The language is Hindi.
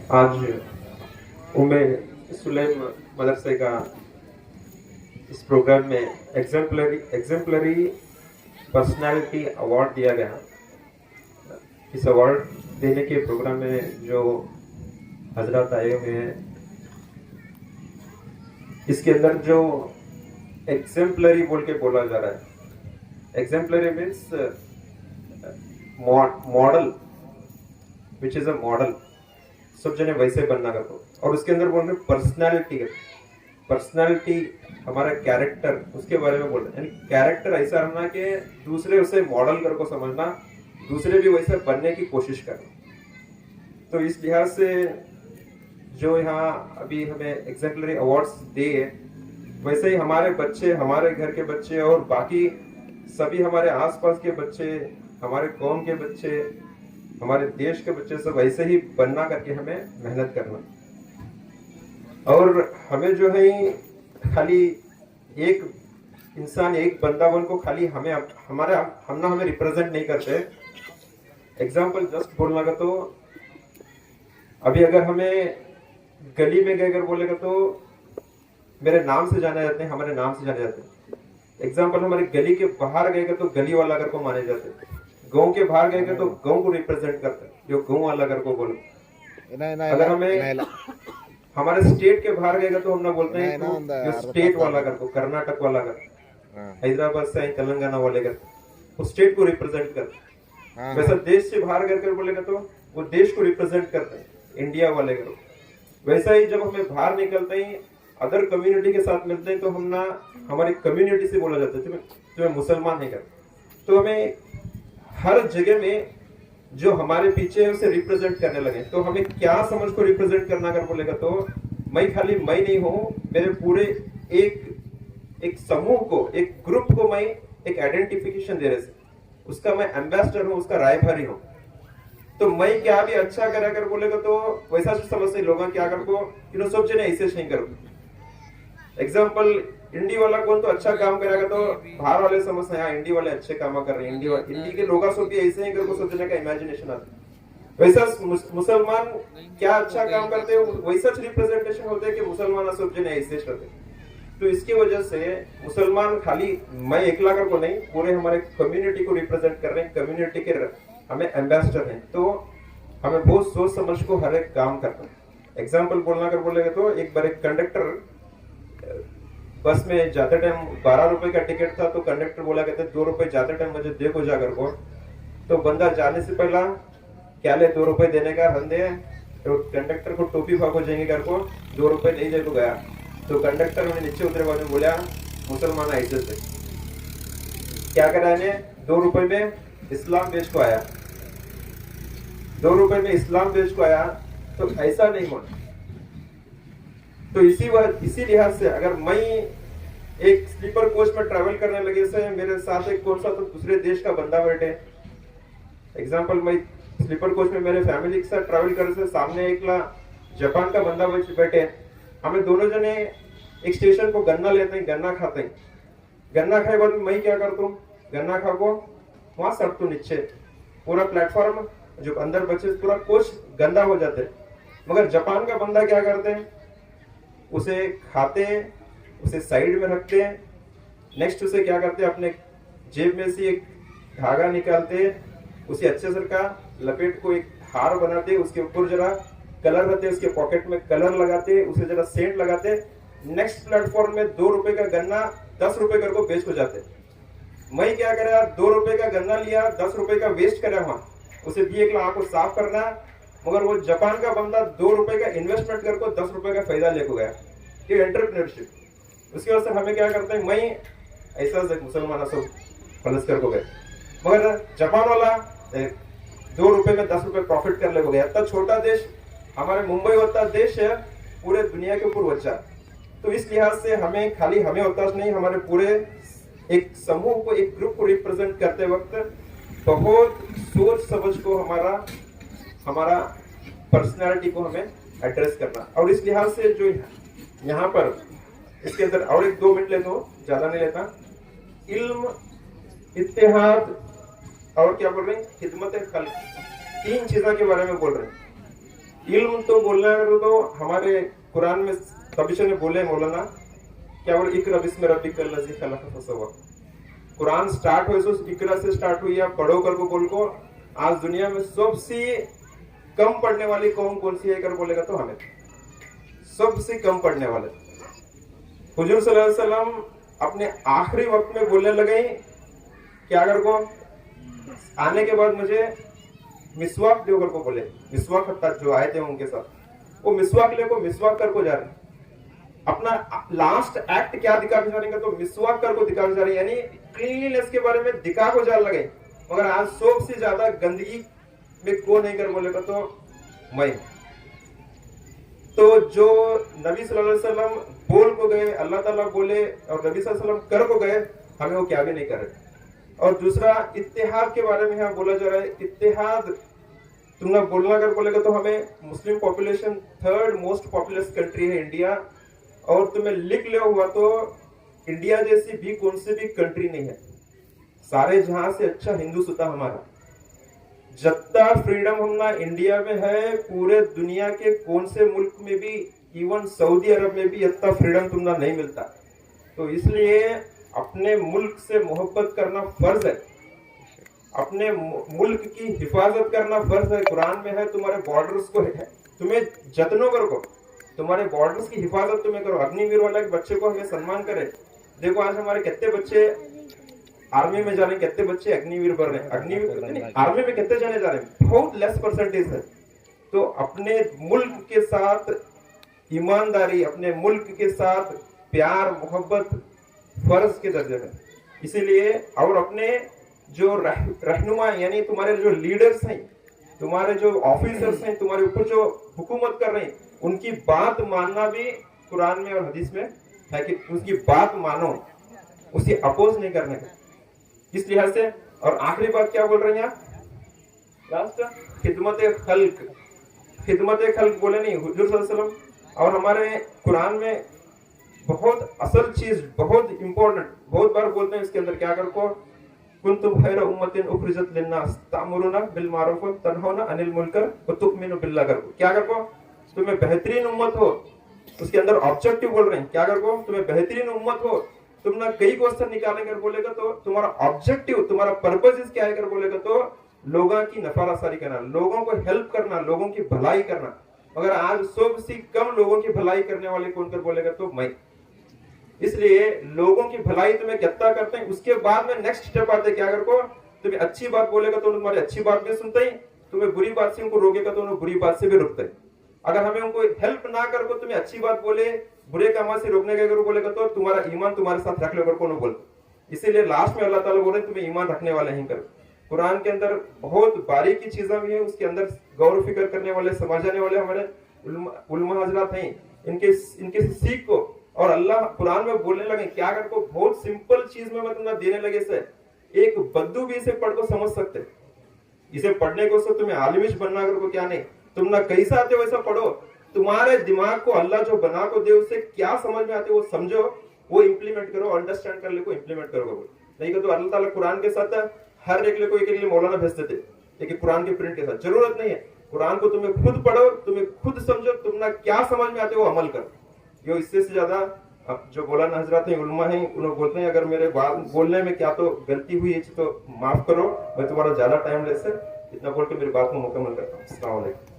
आज उम्मे सुलेम मदरसे का इस प्रोग्राम में एग्जेम्पलरी पर्सनालिटी अवार्ड दिया गया। इस अवार्ड देने के प्रोग्राम में जो हजरत आए हुए हैं, इसके अंदर जो एग्जेम्पलरी बोल के बोला जा रहा है, exemplary means model, which is a model. सब जने वैसे बनना कर दो। और उसके अंदर बोल रहे पर्सनालिटी, पर्सनालिटी हमारा कैरेक्टर, उसके बारे में बोल रहे हैं। कैरेक्टर ऐसा रहना कि दूसरे उसे मॉडल कर को समझना, दूसरे भी वैसे बनने की कोशिश करना। तो इस लिहाज से जो यहाँ अभी हमें एग्जेम्पलरी अवार्ड्स दिए, वैसे ही हमारे बच्चे, हमारे घर के बच्चे और बाकी सभी हमारे आसपास के बच्चे, हमारे कौम के बच्चे, हमारे देश के बच्चे, सब ऐसे ही बनना करके हमें मेहनत करना। और हमें जो है खाली एक इंसान, एक बंदा बन को खाली हमें हमारे हम ना हमें रिप्रेजेंट नहीं करते। एग्जाम्पल जस्ट बोलना का तो अभी अगर हमें गली में गए अगर बोलेगा तो मेरे नाम से जाने जाते हैं, हमारे नाम से जाने जाते हैं। एग्जाम्पल हमारे गली के बाहर गएगा तो गली वाला अगर को माने जाते हैं, गांव के बाहर गएगा तो गांव को रिप्रेजेंट करते हैं, जो गांव वाला अगर को बोलो। अगर हमें हमारे स्टेट के बाहर गएगा तो हम ना बोलते हैं तो जो स्टेट वाला कर को, कर्नाटक वाला कर, हैदराबाद से तेलंगाना वाले कर, वो स्टेट को रिप्रेजेंट करते हैं। वैसा देश से बाहर गए बोलेगा तो वो देश को रिप्रेजेंट करते हैं, इंडिया वाले करो। वैसा ही जब हमें बाहर निकलते ही अदर कम्युनिटी के साथ मिलते हैं तो हम ना हमारी कम्युनिटी से बोला जाता है तुम्हें मुसलमान है कर। तो हमें हर जगह में जो हमारे पीछे है उसे रिप्रेजेंट करने लगे। तो हमें क्या समझ को रिप्रेजेंट करना कर बोलेगा तो मैं खाली मैं नहीं हूं, मेरे पूरे एक समूह को, एक ग्रुप को मैं एक आइडेंटिफिकेशन दे रहे से, उसका मैं एम्बेसडर हूं, उसका रायभारी हूं। तो मैं क्या भी अच्छा करा कर बोलेगा तो वैसा समझते लोग क्या कर को सब जने ऐसे नहीं करो। एग्जाम्पल इंडी वाला कौन तो अच्छा काम करेगा तो बाहर वाले समझते हैं इंडी वाले अच्छे काम कर रहे हैं, इंडी के लोग सब भी ऐसे ही करके सोचने का इमेजिनेशन आता है। वैसा मुसलमान क्या अच्छा काम करते हैं वैसा रिप्रेजेंटेशन होते हैं कि मुसलमान सब जने ऐसे करते। तो इसकी वजह से मुसलमान खाली मैं एकला कर को नहीं, पूरे हमारे कम्युनिटी को रिप्रेजेंट कर रहे हैं, कम्युनिटी के हमें एम्बेसडर हैं। तो हमें बहुत सोच समझ को हर एक काम करना है। एग्जाम्पल बोलना कर बोलेगा तो एक बार एक कंडक्टर बस में जाते टाइम 12 रुपए का टिकट था, तो कंडक्टर बोला कहते 2 रुपए जाते टाइम मुझे देखो जाकर को। तो बंदा जाने से पहला क्या ले 2 रुपए देने का हम दे, तो कंडक्टर को टोपी फाको जाएंगे कर को 2 रुपए नहीं दे को गया। तो कंडक्टर ने नीचे उतरे बाद में बोला मुसलमान ऐसे से क्या करा, 2 रुपए में इस्लाम बेच को आया, 2 रुपए में इस्लाम बेच को आया। तो ऐसा नहीं होना। तो इसी लिहाज से अगर मैं एक स्लीपर कोच में ट्रैवल करने लगे से मेरे साथ एक कौन सा तो दूसरे देश का बंदा बैठे, एग्जांपल मैं स्लीपर कोच में मेरे फैमिली के साथ ट्रैवल कर से सामने एक जापान का बंदा बैठे, हमें दोनों जने एक स्टेशन को गन्ना लेते हैं, गन्ना खाते हैं। गन्ना खाए बाद मैं क्या करता हूँ, गन्ना खा को वहां सड़क तो नीचे पूरा प्लेटफॉर्म जो अंदर बचे पूरा कोच गंदा हो जाते हैं। मगर जापान का बंदा क्या करते हैं, उसे खाते हैं, उसे साइड में रखते हैं। नेक्स्ट उसे क्या करते हैं, अपने जेब में से एक धागा निकालते हैं, उसे अच्छे से का लपेट को एक हार बनाते हैं, उसके ऊपर जरा कलर रहते हैं, उसके पॉकेट में कलर लगाते हैं, उसे जरा सेंट लगाते हैं। नेक्स्ट प्लेटफॉर्म में 2 रुपए का गन्ना 10 रुपए कर को बेच हो जाते हैं। मैं क्या करा, 2 रुपए का गन्ना लिया, 10 रुपए का वेस्ट करा, वहां उसे भी एक आंख को साफ करना। मगर वो जापान का बंदा 2 रुपए का इन्वेस्टमेंट करके 10 रुपए का फायदा लेको गया। ये एंटरप्रेन्योरशिप। उसके वजह से हमें क्या करते हैं, मैं ऐसा मुसलमान सब फलस कर को गए, मगर जापान वाला 2 रुपए में 10 रुपए प्रॉफिट कर ले हो गया। इतना छोटा देश, हमारे मुंबई होता देश है पूरे दुनिया के ऊपर बच्चा। तो इस लिहाज से हमें खाली हमें होता नहीं, हमारे पूरे एक समूह को, एक ग्रुप को रिप्रेजेंट करते वक्त बहुत सोच समझ को हमारा पर्सनालिटी को हमें एड्रेस करना। और इस लिहाज से जो यहाँ पर इसके अंदर और एक 2 मिनट लेता हूँ, ज्यादा नहीं लेता। इल्म, इत्तेहाद और क्या बोल रहे हैं, खिदमत खल्क, 3 चीजों के बारे में बोल रहे हैं। इल्म तो बोलना करो तो हमारे कुरान में तभी ने बोले मौलाना क्या बोले, इकरा बिस्मि रब्बिकल लज़ी खलक़ फसव्वा। कुरान स्टार्ट हुई तो इकरा से स्टार्ट हुई, या पढ़ो कर को बोल को। आज दुनिया में सबसे कम पढ़ने वाली कौम कौन सी है कर बोलेगा तो हमें सबसे कम पढ़ने वाले। हुजूर सल्लल्लाहु अलैहि वसल्लम अपने आखिरी वक्त में बोलने लगे क्या कर को, आने के बाद मुझे मिसवाक दो कर को बोले। मिसवाक जो आए थे उनके साथ, वो मिसवाक ले को मिसवाक कर को जा रहे, अपना लास्ट एक्ट क्या दिखा के जा रहे हैं तो मिसवाक कर को दिखा के जा रहे, यानी क्लीननेस के बारे में दिखा को जा लगे। मगर आज सबसे ज्यादा गंदगी में कौन नहीं कर बोलेगा तो मैं। तो जो नबी सल्लल्लाहु अलैहि वसल्लम बोल को गए, अल्लाह ताला बोले, और नबी सल्लल्लाहु अलैहि वसल्लम कर को गए, हमें वो क्या भी नहीं कर रहे। और दूसरा इत्तेहाद के बारे में यहाँ बोला जा रहा है। इत्तेहाद तुमने बोलना अगर बोलेगा तो हमें Muslim population 3rd most populous country है इंडिया, और तुम्हें लिख लिया हुआ तो इंडिया जैसी भी कौन सी भी कंट्री नहीं है। सारे जहां से अच्छा हिंदू सुता हमारा, जितना फ्रीडम हमना इंडिया में है पूरे दुनिया के कौन से मुल्क में भी, इवन सऊदी अरब में भी इतना फ्रीडम तुमना नहीं मिलता। तो इसलिए अपने मुल्क से मोहब्बत करना फर्ज है, अपने मुल्क की हिफाजत करना फर्ज है। कुरान में है तुम्हारे बॉर्डर्स को है तुम्हें जतनों करो, तुम्हारे बॉर्डर्स की हिफाजत तुम्हें करो। अग्निवीर वाला के बच्चे को हमें सम्मान करे। देखो आज हमारे कितने बच्चे आर्मी में जा रहे हैं, कितने बच्चे अग्निवीर बन रहे हैं। अग्निवीर आर्मी में कितने जाने जा रहे हैं, बहुत लेस परसेंटेज है। तो अपने मुल्क के साथ ईमानदारी, अपने मुल्क के साथ प्यार मोहब्बत फर्ज के दर्जे में। इसीलिए और अपने जो रहनुमा यानी तुम्हारे जो लीडर्स हैं, तुम्हारे जो ऑफिसर्स हैं, तुम्हारे ऊपर जो हुकूमत कर रहे हैं, उनकी बात मानना भी कुरान में और हदीस में है कि उसकी बात मानो, उसे अपोज नहीं करने का। इस लिहाज से और आखिरी बात क्या बोल रहे हैं आप, खिदमत खल्क। खिदमत खल्क बोले नहीं हुजूर सल्लल्लाहु अलैहि वसल्लम। और हमारे कुरान में बहुत असल चीज, बहुत इंपॉर्टेंट, बहुत बार बोलते हैं इसके अंदर क्या कर को, कुंतुम खैर उम्मतिन उखरिजत लिन्नास तामुरुना बिल मारूफ व तनहौना अनिल मुनकर व तुमिनु बिल्लाह। कर को क्या कर को, तुम्हें बेहतरीन उम्मत हो। उसके अंदर ऑब्जेक्टिव बोल रहे हैं क्या कर को, तुम्हें बेहतरीन उम्मत हो। तुम ना कई क्वेश्चन निकालेंगे कर बोलेगा तो तुम्हारा ऑब्जेक्टिव, तुम्हारा पर्पस क्या है कर बोलेगा तो लोगों की नफारसारी करना, लोगों को हेल्प करना, लोगों की भलाई करना। मगर आज सबसे कम लोगों की भलाई करने वाले कौन कर बोलेगा तो मैं। इसलिए लोगों की भलाई तुम्हें कितना करते हैं, उसके बाद में नेक्स्ट स्टेप आते हैं क्या कर को, तुम्हें अच्छी बात बोलेगा तो तुम्हारी अच्छी बात भी सुनते ही, तुम्हें बुरी बात से उनको रोकेगा तो उन्हें बुरी बात से भी रुकते हैं। अगर हमें उनको हेल्प ना कर को तुम्हें अच्छी बात बोले, बुरे कामों से रोकने का बोलेगा तो तुम्हारा ईमान तुम्हारे साथ रख लो को बोल। इसीलिए लास्ट में अल्लाह ताला बोले तुम्हें ईमान रखने वाले ही कर। कुरान के अंदर बहुत बारीकी चीजें भी है, उसके अंदर गौर फिक्र करने वाले, समझाने वाले हमारे उलमा हजरात हैं। इनके सीख को और अल्लाह कुरान में बोलने लगे क्या कर को, बहुत सिंपल चीज में मैं तुम्हें देने लगे से एक बद्दू भी इसे पढ़ को समझ सकते। इसे पढ़ने को से तुम्हें आलिमिश बनना कर को क्या नहीं, तुम ना कैसा आते वैसा पढ़ो, तुम्हारे दिमाग को अल्लाह जो बना को दे उसे क्या समझ में आते वो समझो, वो इंप्लीमेंट करो, अंडरस्टैंड कर ले को इंप्लीमेंट करो। नहीं तो अल्लाह ताला कुरान के साथ हर एक को एक लिए मौलाना भेज देते, लेकिन कुरान के प्रिंट के साथ जरूरत नहीं है। कुरान को तुम्हें खुद पढ़ो, तुम्हें खुद समझो, तुम ना क्या समझ में आते वो अमल करो। यो इससे से ज्यादा अब जो मौलाना हजरात हैं, उलमा हैं, उन्होंने बोलते हैं अगर मेरे बात बोलने में क्या तो गलती हुई है तो माफ करो, मैं तुम्हारा ज्यादा टाइम ले से इतना बोल के मेरी बात को मुकम्मल करता हूँ। अस्सलाम वालेकुम।